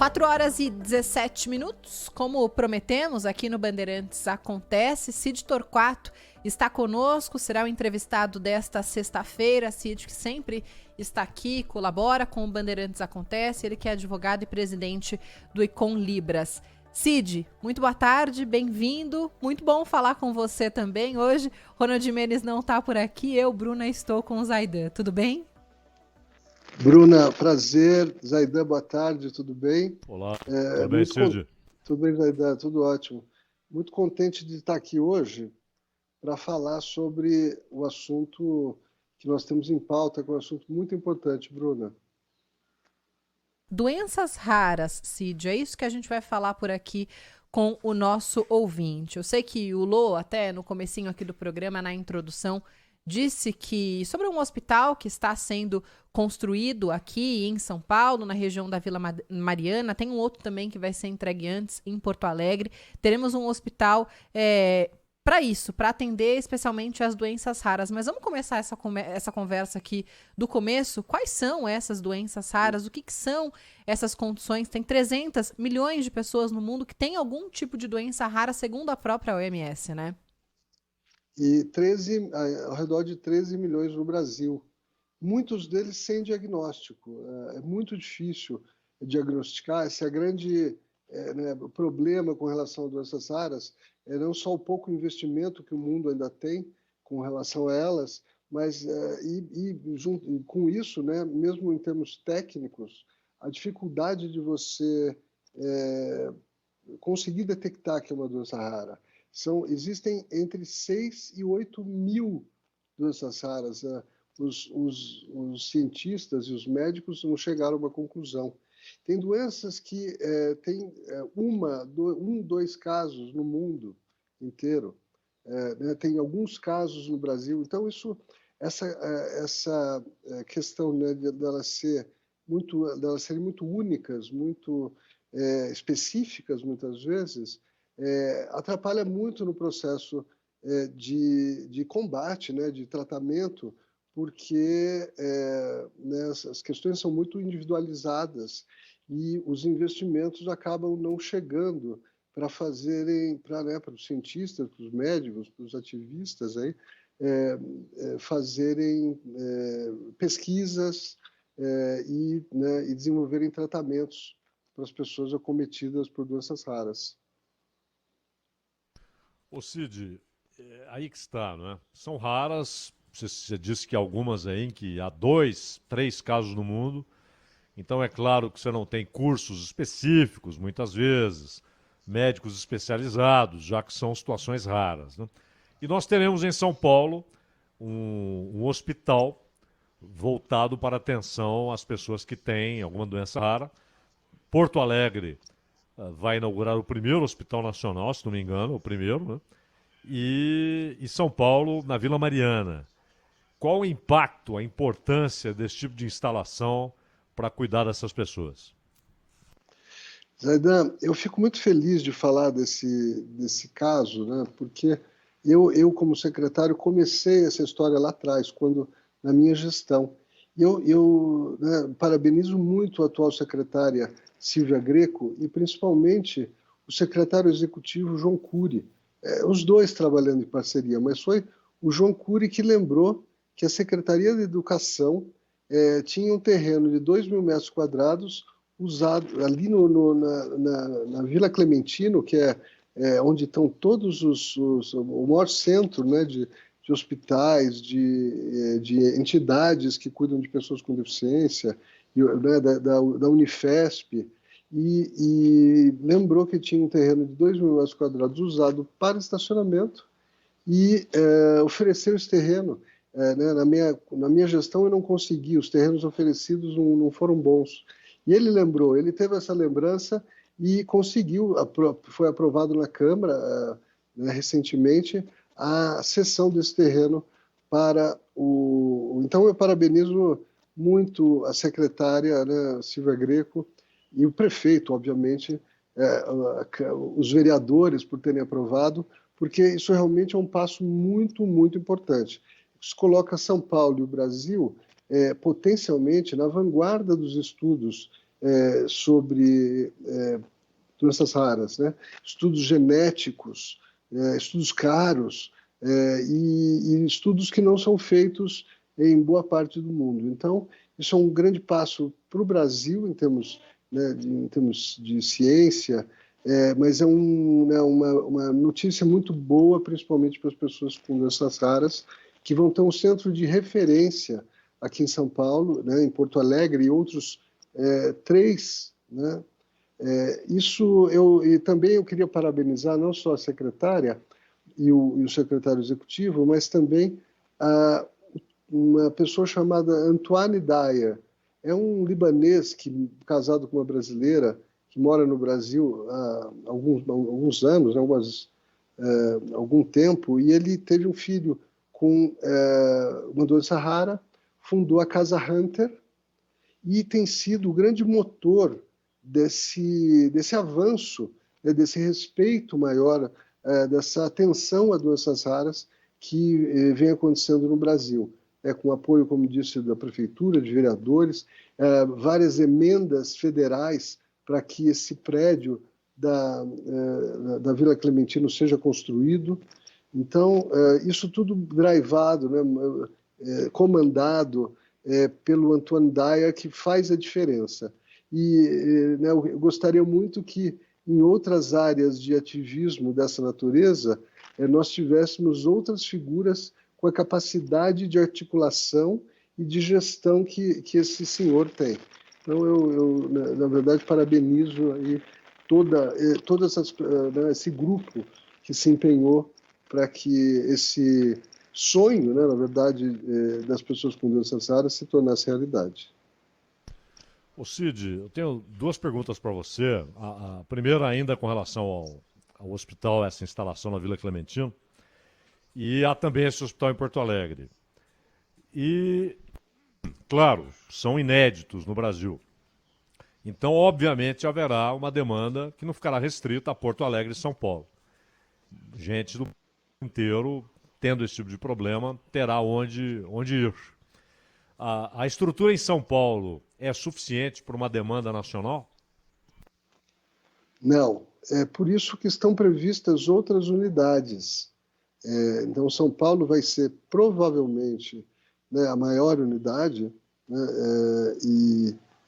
4h17, como prometemos aqui no Bandeirantes Acontece, Cid Torquato está conosco, será o entrevistado desta sexta-feira. Cid, que sempre está aqui, colabora com o Bandeirantes Acontece, ele que é advogado e presidente do Econ Libras. Cid, muito boa tarde, bem-vindo, muito bom falar com você também. Hoje, Ronald Jimenez não está por aqui, eu, Bruna, estou com o Zaidan, tudo bem? Bruna, prazer. Zaidan, boa tarde, tudo bem? Olá, tudo bem, Cid? Tudo bem, Zaidan, tudo ótimo. Muito contente de estar aqui hoje para falar sobre o assunto que nós temos em pauta, que é um assunto muito importante, Bruna. Doenças raras, Cid, é isso que a gente vai falar por aqui com o nosso ouvinte. Eu sei que o Lô, até no comecinho aqui do programa, na introdução, disse que sobre um hospital que está sendo construído aqui em São Paulo, na região da Vila Mariana, tem um outro também que vai ser entregue antes em Porto Alegre. Teremos um hospital para isso, para atender especialmente as doenças raras. Mas vamos começar essa conversa aqui do começo. Quais são essas doenças raras? O que são essas condições? Tem 300 milhões de pessoas no mundo que têm algum tipo de doença rara, segundo a própria OMS, né? E ao redor de 13 milhões no Brasil. Muitos deles sem diagnóstico. É muito difícil diagnosticar. Esse é o grande problema com relação a doenças raras. É não só o pouco investimento que o mundo ainda tem com relação a elas, mas com isso, né, mesmo em termos técnicos, a dificuldade de você conseguir detectar que é uma doença rara. Existem entre 6 e 8 mil doenças raras. Os cientistas e os médicos não chegaram a uma conclusão. Tem doenças que têm dois casos no mundo inteiro. Tem alguns casos no Brasil. Então, essa questão, né, delas serem muito únicas, muito específicas, muitas vezes, atrapalha muito no processo de combate, né, de tratamento, porque as questões são muito individualizadas e os investimentos acabam não chegando para os cientistas, para os médicos, para os ativistas fazerem pesquisas e desenvolverem tratamentos para as pessoas acometidas por doenças raras. Ô Cid, aí que está, não é? São raras, você disse que algumas aí em que há 2, 3 casos no mundo, então é claro que você não tem cursos específicos, muitas vezes, médicos especializados, já que são situações raras, né? E nós teremos em São Paulo um hospital voltado para atenção às pessoas que têm alguma doença rara. Porto Alegre vai inaugurar o primeiro hospital nacional, se não me engano, o primeiro, né? E São Paulo, na Vila Mariana. Qual o impacto, a importância desse tipo de instalação para cuidar dessas pessoas? Zaidan, eu fico muito feliz de falar desse caso, né? Porque eu, como secretário, comecei essa história lá atrás, na minha gestão. Eu parabenizo muito a atual secretária Silvia Greco e principalmente o secretário executivo João Cury, os dois trabalhando em parceria, mas foi o João Cury que lembrou que a Secretaria de Educação tinha um terreno de 2.000 metros quadrados usado ali na Vila Clementino, que é onde estão todos o maior centro, né, de hospitais, de entidades que cuidam de pessoas com deficiência, né, da Unifesp, e lembrou que tinha um terreno de 2.000 metros quadrados usado para estacionamento e ofereceu esse terreno. Né, na minha gestão eu não consegui, os terrenos oferecidos não foram bons. E ele teve essa lembrança e conseguiu, foi aprovado na Câmara né, recentemente, a cessão desse terreno para Então eu parabenizo muito a secretária, né, Silvia Greco, e o prefeito, obviamente, os vereadores por terem aprovado, porque isso realmente é um passo muito, muito importante. Isso coloca São Paulo e o Brasil potencialmente na vanguarda dos estudos sobre doenças raras, né? Estudos genéticos, estudos caros, e estudos que não são feitos em boa parte do mundo. Então, isso é um grande passo para o Brasil em termos, né, em termos de ciência, mas é uma notícia muito boa, principalmente para as pessoas com doenças raras, que vão ter um centro de referência aqui em São Paulo, né, em Porto Alegre e outros 3, né? E também eu queria parabenizar não só a secretária e o secretário executivo, mas também uma pessoa chamada Antoine Dyer. É um libanês casado com uma brasileira que mora no Brasil há alguns anos, algum tempo, e ele teve um filho com uma doença rara, fundou a Casa Hunter e tem sido o grande motor desse avanço, né, desse respeito maior, dessa atenção a doenças raras que vem acontecendo no Brasil. Com apoio, como disse, da Prefeitura, de vereadores, várias emendas federais para que esse prédio da Vila Clementino seja construído. Então, isso tudo drivado, né, comandado pelo Antoine Dyer, que faz a diferença. E né, eu gostaria muito que, em outras áreas de ativismo dessa natureza, nós tivéssemos outras figuras com a capacidade de articulação e de gestão que esse senhor tem. Então, eu na verdade, parabenizo aí esse grupo que se empenhou para que esse sonho, né, na verdade, das pessoas com doenças raras se tornasse realidade. Ô Cid, eu tenho 2 perguntas para você. A primeira ainda com relação ao hospital, essa instalação na Vila Clementino, e há também esse hospital em Porto Alegre. E, claro, são inéditos no Brasil. Então, obviamente, haverá uma demanda que não ficará restrita a Porto Alegre e São Paulo. Gente do mundo inteiro, tendo esse tipo de problema, terá onde ir. A estrutura em São Paulo é suficiente para uma demanda nacional? Não. É por isso que estão previstas outras unidades. Então, São Paulo vai ser provavelmente, né, a maior unidade, né,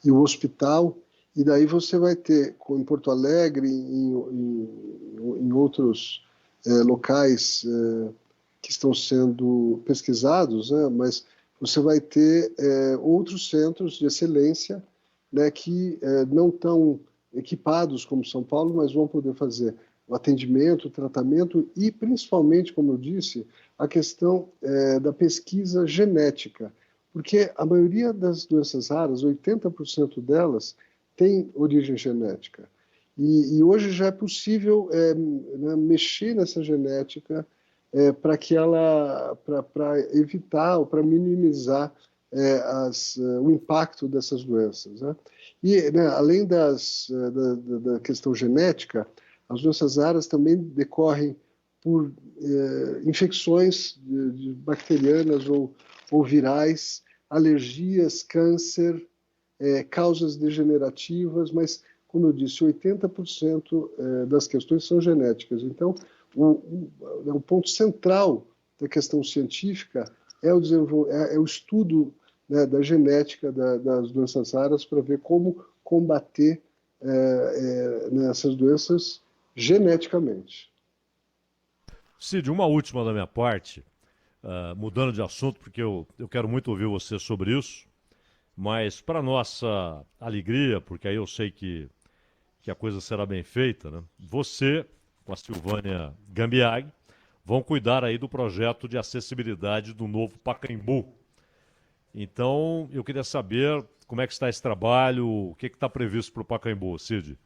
e o hospital, e daí você vai ter, em Porto Alegre, em outros locais que estão sendo pesquisados, né, mas você vai ter outros centros de excelência, né, que não estão equipados como São Paulo, mas vão poder fazer o atendimento, o tratamento e, principalmente, como eu disse, a questão da pesquisa genética. Porque a maioria das doenças raras, 80% delas, tem origem genética. E hoje já é possível né, mexer nessa genética para que para evitar ou para minimizar o impacto dessas doenças, né? E, né, além da questão genética, as doenças raras também decorrem por infecções bacterianas ou virais, alergias, câncer, causas degenerativas, mas, como eu disse, 80% das questões são genéticas. Então, o ponto central da questão científica é o estudo, né, da genética das doenças raras para ver como combater essas doenças geneticamente. Cid, uma última da minha parte, mudando de assunto, porque eu quero muito ouvir você sobre isso, mas para nossa alegria, porque aí eu sei que a coisa será bem feita, né? Você, com a Silvânia Gambiag, vão cuidar aí do projeto de acessibilidade do novo Pacaembu. Então, eu queria saber como é que está esse trabalho, o que está previsto para o Pacaembu, Cid?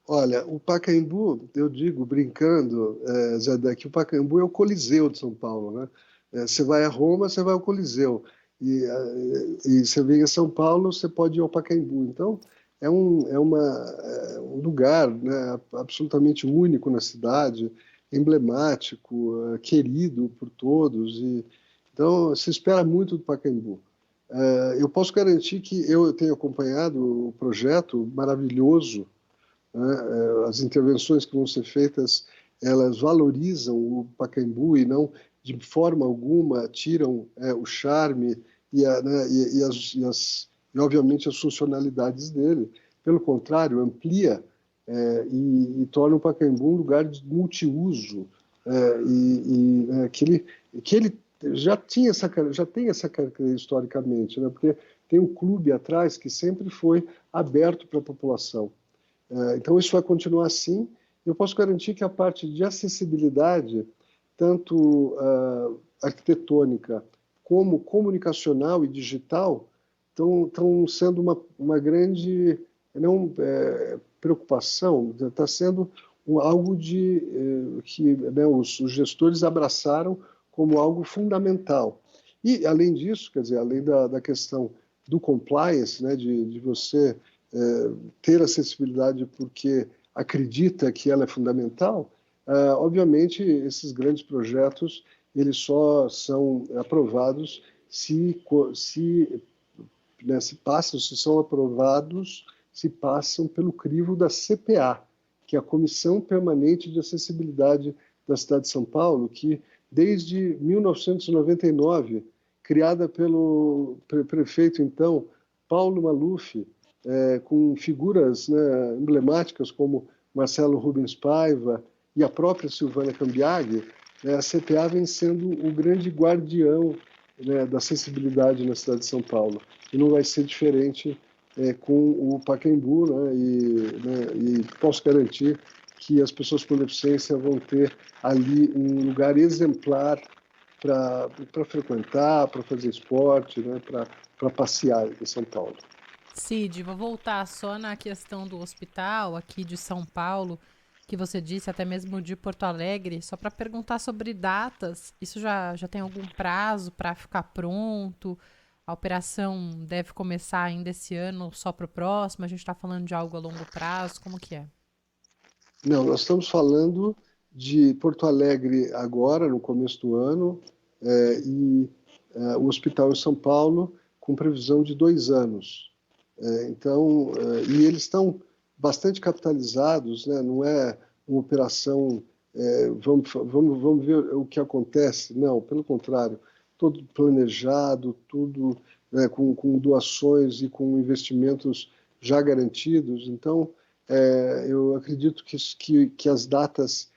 Olha, o Pacaembu, eu digo, brincando, Zé, que o Pacaembu é o Coliseu de São Paulo, né? Você vai a Roma, você vai ao Coliseu. E você vem a São Paulo, você pode ir ao Pacaembu. Então, é um lugar, né, absolutamente único na cidade, emblemático, querido por todos. Então, se espera muito do Pacaembu. Eu posso garantir que eu tenho acompanhado o projeto maravilhoso, né? As intervenções que vão ser feitas, elas valorizam o Pacaembu e não, de forma alguma, tiram o charme né, e, obviamente, as funcionalidades dele. Pelo contrário, amplia e torna o Pacaembu um lugar de multiuso, que ele já tem essa característica historicamente, né? Porque tem um clube atrás que sempre foi aberto para a população. Então, isso vai continuar assim. Eu posso garantir que a parte de acessibilidade, tanto arquitetônica como comunicacional e digital, estão sendo uma grande preocupação, está sendo algo que né, os gestores abraçaram como algo fundamental. E, além disso, quer dizer, além da questão do compliance, né, de você ter acessibilidade porque acredita que ela é fundamental, obviamente esses grandes projetos eles só são aprovados se passam pelo crivo da CPA, que é a Comissão Permanente de Acessibilidade da cidade de São Paulo, que desde 1999, criada pelo prefeito então Paulo Maluf, com figuras, né, emblemáticas como Marcelo Rubens Paiva e a própria Silvana Cambiaghi, a CPA vem sendo o grande guardião, né, da acessibilidade na cidade de São Paulo. E não vai ser diferente com o Pacaembu, né, e posso garantir que as pessoas com deficiência vão ter ali um lugar exemplar para frequentar, para fazer esporte, né, para passear em São Paulo. Cid, vou voltar só na questão do hospital aqui de São Paulo, que você disse, até mesmo de Porto Alegre, só para perguntar sobre datas. Isso já tem algum prazo para ficar pronto? A operação deve começar ainda esse ano, só para o próximo? A gente está falando de algo a longo prazo? Como que é? Não, nós estamos falando de Porto Alegre agora, no começo do ano, e o hospital em São Paulo com previsão de 2 anos. Então, e eles estão bastante capitalizados, né? Não é uma operação, vamos ver o que acontece. Não, pelo contrário, todo planejado, tudo, né, com doações e com investimentos já garantidos. Então, eu acredito que as datas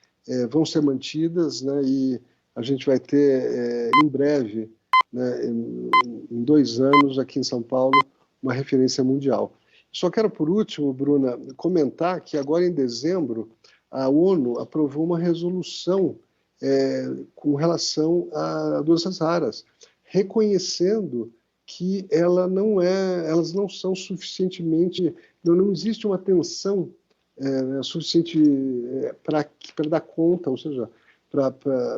vão ser mantidas, né, e a gente vai ter em breve, né, em 2 anos, aqui em São Paulo, uma referência mundial. Só quero, por último, Bruna, comentar que agora em dezembro a ONU aprovou uma resolução com relação a doenças raras, reconhecendo que elas não são suficientemente, não existe uma atenção suficiente para dar conta, ou seja,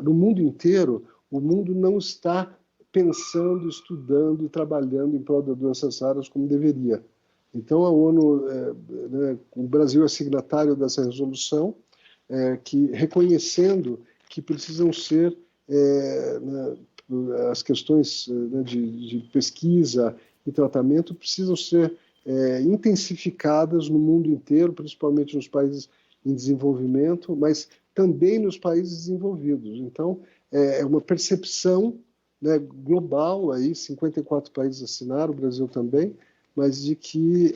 no mundo inteiro, o mundo não está pensando, estudando e trabalhando em prol das doenças raras como deveria. Então, a ONU, o Brasil é signatário dessa resolução, que reconhecendo que precisam ser as questões de pesquisa e tratamento precisam ser intensificadas no mundo inteiro, principalmente nos países em desenvolvimento, mas também nos países desenvolvidos. Então, é uma percepção, né, global, aí 54 países assinaram, o Brasil também, mas de que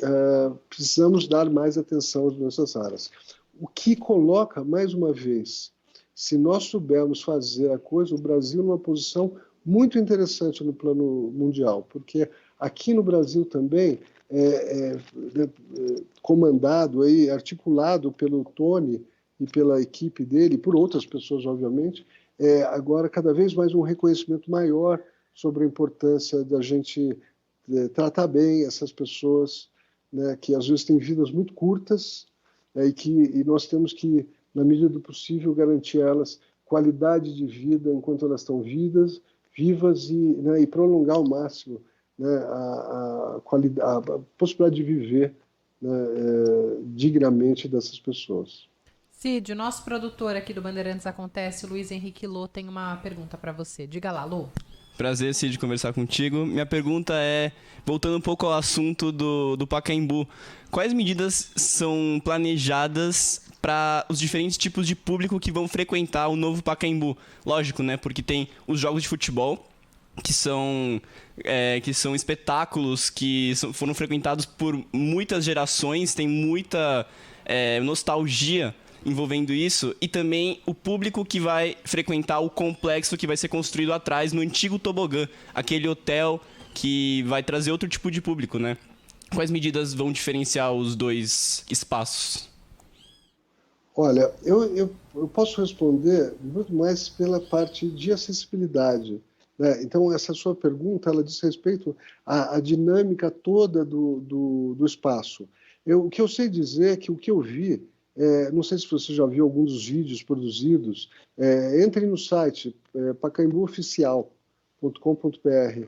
precisamos dar mais atenção às doenças raras. O que coloca, mais uma vez, se nós soubermos fazer a coisa, o Brasil numa posição muito interessante no plano mundial, porque aqui no Brasil também comandado, aí, articulado pelo Tony e pela equipe dele, e por outras pessoas, obviamente, agora cada vez mais um reconhecimento maior sobre a importância da gente tratar bem essas pessoas, né, que às vezes têm vidas muito curtas, e nós temos que, na medida do possível, garantir a elas qualidade de vida enquanto elas estão vivas e prolongar ao máximo, né, a possibilidade de viver, né, dignamente dessas pessoas. Cid, o nosso produtor aqui do Bandeirantes Acontece, o Luiz Henrique Lô, tem uma pergunta para você. Diga lá, Lô. Prazer, Cid, conversar contigo. Minha pergunta é, voltando um pouco ao assunto do Pacaembu, quais medidas são planejadas para os diferentes tipos de público que vão frequentar o novo Pacaembu? Lógico, né? Porque tem os jogos de futebol, que são espetáculos que foram frequentados por muitas gerações, tem muita nostalgia envolvendo isso, e também o público que vai frequentar o complexo que vai ser construído atrás no antigo tobogã, aquele hotel que vai trazer outro tipo de público, né? Quais medidas vão diferenciar os dois espaços? Olha, eu posso responder muito mais pela parte de acessibilidade, né? Então, essa sua pergunta, ela diz respeito à dinâmica toda do espaço. O que eu sei dizer é que o que eu vi, não sei se você já viu algum dos vídeos produzidos, entre no site pacaembuoficial.com.br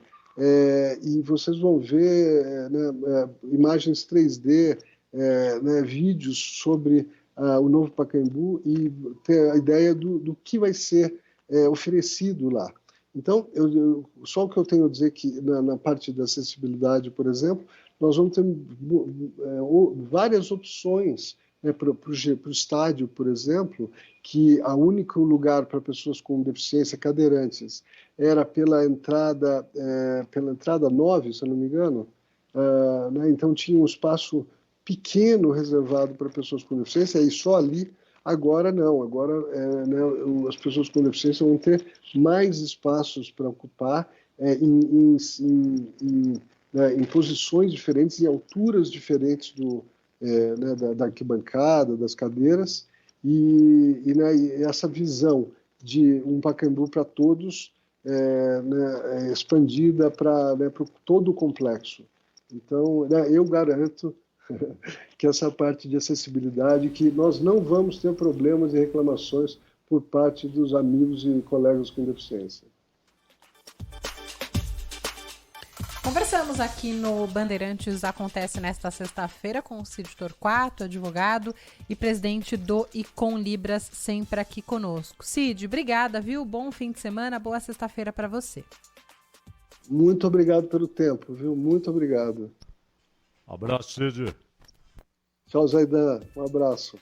e vocês vão ver imagens 3D, vídeos sobre o novo Pacaembu e ter a ideia do que vai ser oferecido lá. Então, só o que eu tenho a dizer que na parte da acessibilidade, por exemplo, nós vamos ter várias opções para o estádio, por exemplo, que o único lugar para pessoas com deficiência cadeirantes era pela entrada 9, se eu não me engano, né? Então tinha um espaço pequeno reservado para pessoas com deficiência e só ali. Agora não, agora as pessoas com deficiência vão ter mais espaços para ocupar em posições diferentes e alturas diferentes da arquibancada, das cadeiras, e essa visão de um Pacaembu para todos expandida para todo o complexo. Então, eu garanto que essa parte de acessibilidade, que nós não vamos ter problemas e reclamações por parte dos amigos e colegas com deficiência. Conversamos aqui no Bandeirantes Acontece nesta sexta-feira com o Cid Torquato, advogado e presidente do Icon Libras, sempre aqui conosco. Cid, obrigada, viu? Bom fim de semana, boa sexta-feira para você. Muito obrigado pelo tempo, viu? Muito obrigado. Abraço, Cid. Tchau, Zaidan. Um abraço.